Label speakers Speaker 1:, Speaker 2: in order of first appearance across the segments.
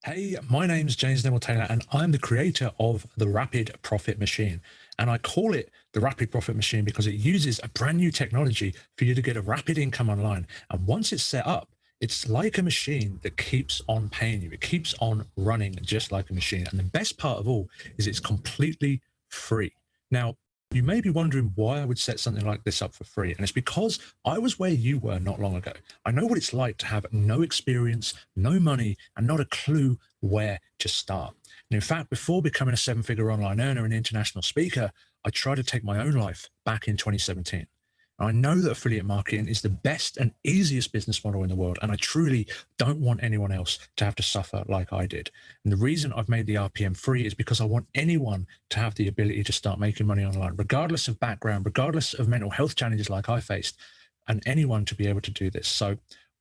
Speaker 1: Hey, my name's James Neville Taylor, and I'm the creator of the Rapid Profit Machine. And I call it the Rapid Profit Machine because it uses a brand new technology for you to get a rapid income online. And once it's set up, it's like a machine that keeps on paying you. It keeps on running just like a machine. And the best part of all is it's completely free. Now, you may be wondering why I would set something like this up for free. And it's because I was where you were not long ago. I know what it's like to have no experience, no money, and not a clue where to start. And in fact, before becoming a seven-figure online earner and international speaker, I tried to take my own life back in 2017. I know that affiliate marketing is the best and easiest business model in the world, and I truly don't want anyone else to have to suffer like I did. And the reason I've made the RPM free is because I want anyone to have the ability to start making money online, regardless of background, regardless of mental health challenges like I faced, and anyone to be able to do this. So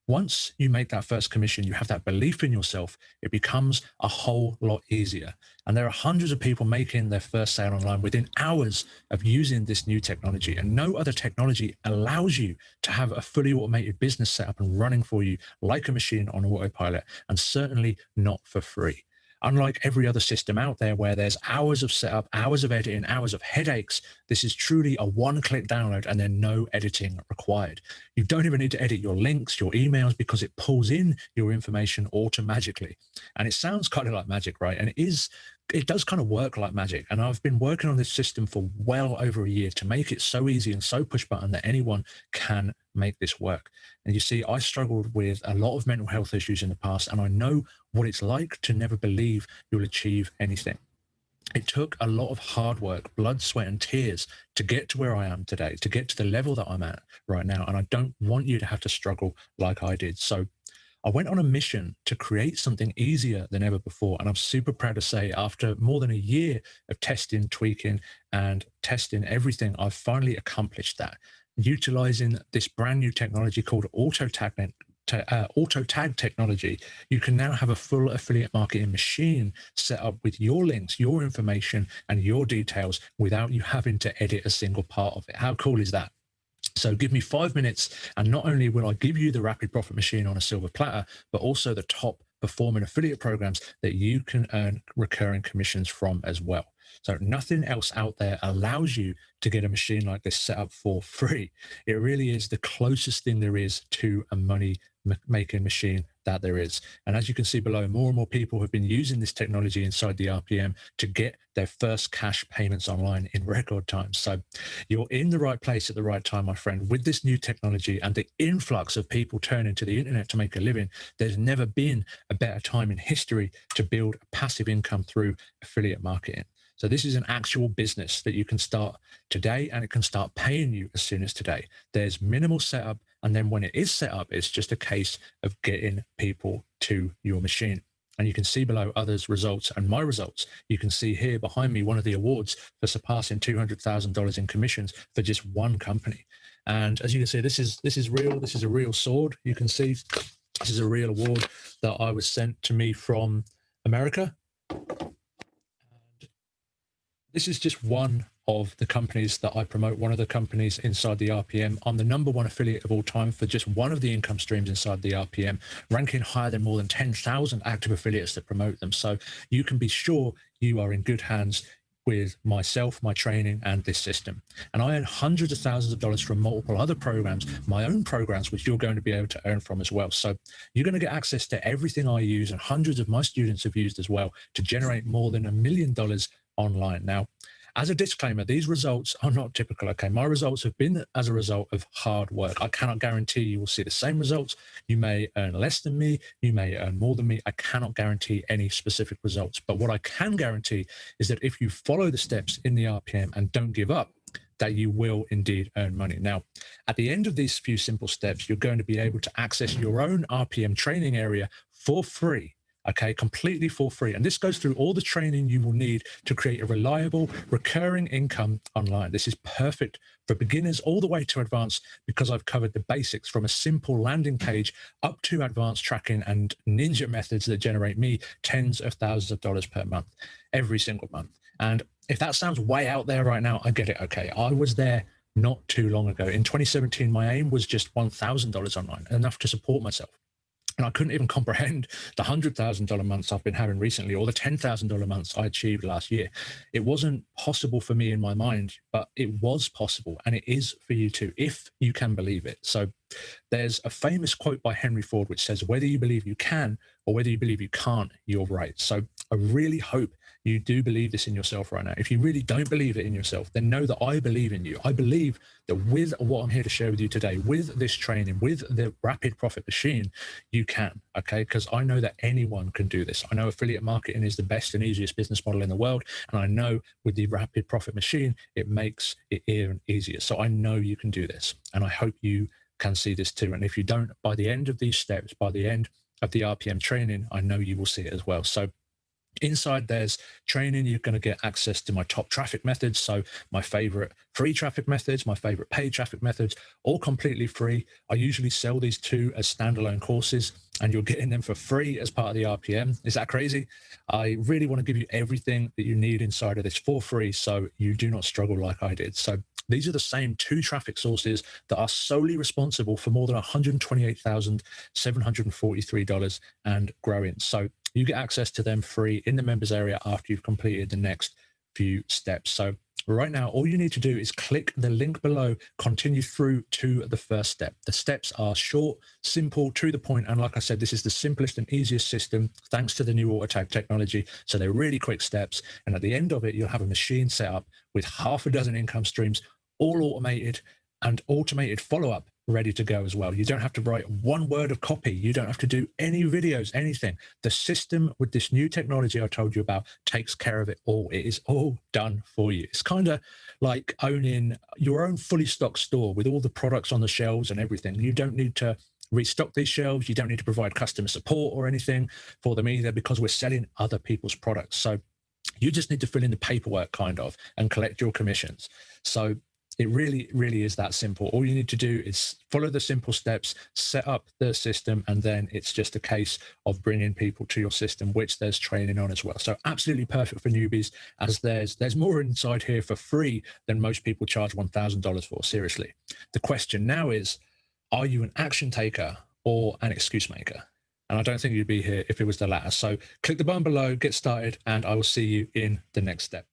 Speaker 1: once you make that first commission, you have that belief in yourself, it becomes a whole lot easier. And there are hundreds of people making their first sale online within hours of using this new technology. And no other technology allows you to have a fully automated business set up and running for you like a machine on autopilot, and certainly not for free. Unlike every other system out there where there's hours of setup, hours of editing, hours of headaches, this is truly a one-click download and then no editing required. You don't even need to edit your links, your emails, because it pulls in your information automatically. And it sounds kind of like magic, right? And it does kind of work like magic. And I've been working on this system for well over a year to make it so easy and so push button that anyone can make this work. And you see, I struggled with a lot of mental health issues in the past, and I know what it's like to never believe you'll achieve anything. It took a lot of hard work, blood, sweat, and tears to get to where I am today, to get to the level that I'm at right now. And I don't want you to have to struggle like I did. So I went on a mission to create something easier than ever before. And I'm super proud to say, after more than a year of testing, tweaking, and testing everything, I've finally accomplished that. Utilizing this brand new technology called auto tag technology, you can now have a full affiliate marketing machine set up with your links, your information, and your details without you having to edit a single part of it. How cool is that? So give me 5 minutes, and not only will I give you the Rapid Profit Machine on a silver platter, but also the top performing affiliate programs that you can earn recurring commissions from as well. So nothing else out there allows you to get a machine like this set up for free. It really is the closest thing there is to a money making machine that there is. And as you can see below, more and more people have been using this technology inside the RPM to get their first cash payments online in record time. So you're in the right place at the right time, my friend. With this new technology and the influx of people turning to the internet to make a living, there's never been a better time in history to build a passive income through affiliate marketing. So this is an actual business that you can start today, and it can start paying you as soon as today. There's minimal setup, and then when it is set up, it's just a case of getting people to your machine. And you can see below others' results and my results. You can see here behind me one of the awards for surpassing $200,000 in commissions for just one company. And as you can see, this is real. This is a real sword. You can see this is a real award that I was sent to me from America. This is just one of the companies that I promote, one of the companies inside the RPM. I'm the #1 affiliate of all time for just one of the income streams inside the RPM, ranking higher than more than 10,000 active affiliates that promote them. So you can be sure you are in good hands with myself, my training, and this system. And I earn hundreds of thousands of dollars from multiple other programs, my own programs, which you're going to be able to earn from as well. So you're going to get access to everything I use, and hundreds of my students have used as well, to generate more than $1 million online. Now, as a disclaimer, these results are not typical. Okay, my results have been as a result of hard work. I cannot guarantee you will see the same results. You may earn less than me, you may earn more than me. I cannot guarantee any specific results. But what I can guarantee is that if you follow the steps in the RPM and don't give up, that you will indeed earn money. Now, at the end of these few simple steps, you're going to be able to access your own RPM training area for free. Okay, completely for free. And this goes through all the training you will need to create a reliable, recurring income online. This is perfect for beginners all the way to advanced, because I've covered the basics from a simple landing page up to advanced tracking and ninja methods that generate me tens of thousands of dollars per month, every single month. And if that sounds way out there right now, I get it. Okay, I was there not too long ago. In 2017, my aim was just $1,000 online, enough to support myself. And I couldn't even comprehend the $100,000 months I've been having recently, or the $10,000 months I achieved last year. It wasn't possible for me in my mind, but it was possible, and it is for you too, if you can believe it. So there's a famous quote by Henry Ford which says, "Whether you believe you can or whether you believe you can't, you're right." So I really hope you do believe this in yourself right now. If you really don't believe it in yourself, then know that I believe in you. I believe that with what I'm here to share with you today, with this training, with the Rapid Profit Machine, you can, okay? Because I know that anyone can do this. I know affiliate marketing is the best and easiest business model in the world. And I know with the Rapid Profit Machine, it makes it even easier. So I know you can do this. And I hope you can see this too. And if you don't, by the end of these steps, by the end of the RPM training, I know you will see it as well. So inside there's training. You're going to get access to my top traffic methods. So my favorite free traffic methods, my favorite paid traffic methods, all completely free. I usually sell these two as standalone courses, and you're getting them for free as part of the RPM. Is that crazy? I really want to give you everything that you need inside of this for free, so you do not struggle like I did. So these are the same two traffic sources that are solely responsible for more than $128,743 and growing. So you get access to them free in the members area after you've completed the next few steps. So right now, all you need to do is click the link below, continue through to the first step. The steps are short, simple, to the point. And like I said, this is the simplest and easiest system thanks to the new auto tag technology. So they're really quick steps. And at the end of it, you'll have a machine set up with half a dozen income streams, all automated, and automated follow-up ready to go as well. You don't have to write one word of copy. You don't have to do any videos, anything. The system with this new technology I told you about takes care of it all. It is all done for you. It's kind of like owning your own fully stocked store with all the products on the shelves and everything. You don't need to restock these shelves. You don't need to provide customer support or anything for them either, because we're selling other people's products. So you just need to fill in the paperwork kind of and collect your commissions. So it really, really is that simple. All you need to do is follow the simple steps, set up the system, and then it's just a case of bringing people to your system, which there's training on as well. So absolutely perfect for newbies, as there's more inside here for free than most people charge $1,000 for, seriously. The question now is, are you an action taker or an excuse maker? And I don't think you'd be here if it was the latter. So click the button below, get started, and I will see you in the next step.